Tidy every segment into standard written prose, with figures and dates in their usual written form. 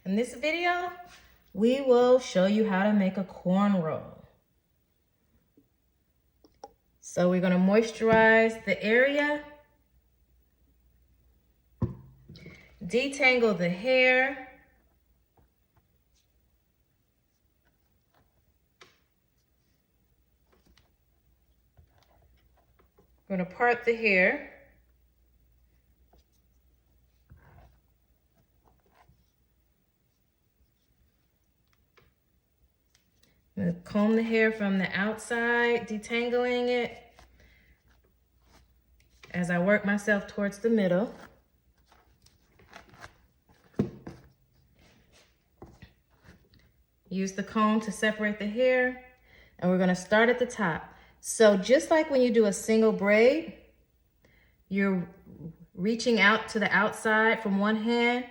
In this video, we will show you how to make a cornrow. So we're gonna moisturize the area, detangle the hair, I'm gonna part the hair. I'm gonna comb the hair from the outside, detangling it as I work myself towards the middle. Use the comb to separate the hair, and we're gonna start at the top. So just like when you do a single braid, you're reaching out to the outside from one hand,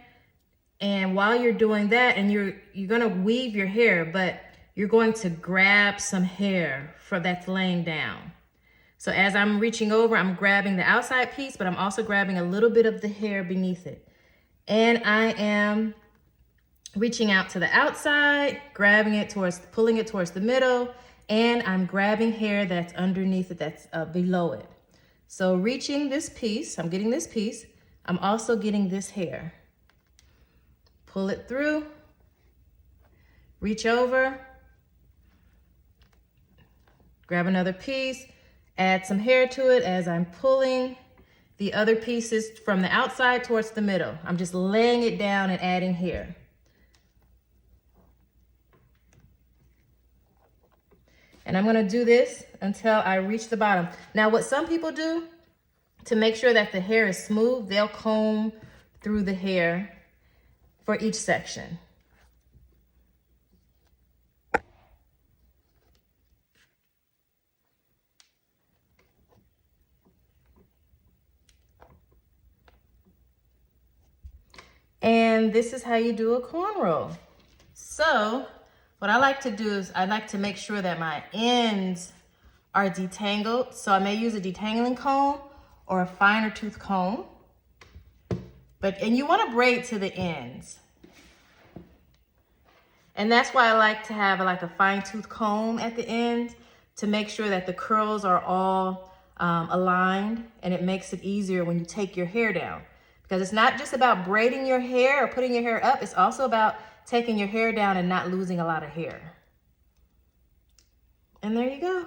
and while you're doing that, and you're gonna weave your hair, but you're going to grab some hair that's laying down. So as I'm reaching over, I'm grabbing the outside piece, but I'm also grabbing a little bit of the hair beneath it. And I am reaching out to the outside, grabbing it pulling it towards the middle, and I'm grabbing hair that's underneath it, that's below it. So reaching this piece, I'm getting this piece, I'm also getting this hair. Pull it through, reach over, grab another piece, add some hair to it as I'm pulling the other pieces from the outside towards the middle. I'm just laying it down and adding hair. And I'm gonna do this until I reach the bottom. Now, what some people do to make sure that the hair is smooth, they'll comb through the hair for each section. And this is how you do a cornrow. So what I like to do is I like to make sure that my ends are detangled. So I may use a detangling comb or a finer tooth comb. And you want to braid to the ends. And that's why I like to have like a fine tooth comb at the end to make sure that the curls are all aligned, and it makes it easier when you take your hair down. Because it's not just about braiding your hair or putting your hair up, it's also about taking your hair down and not losing a lot of hair. And there you go.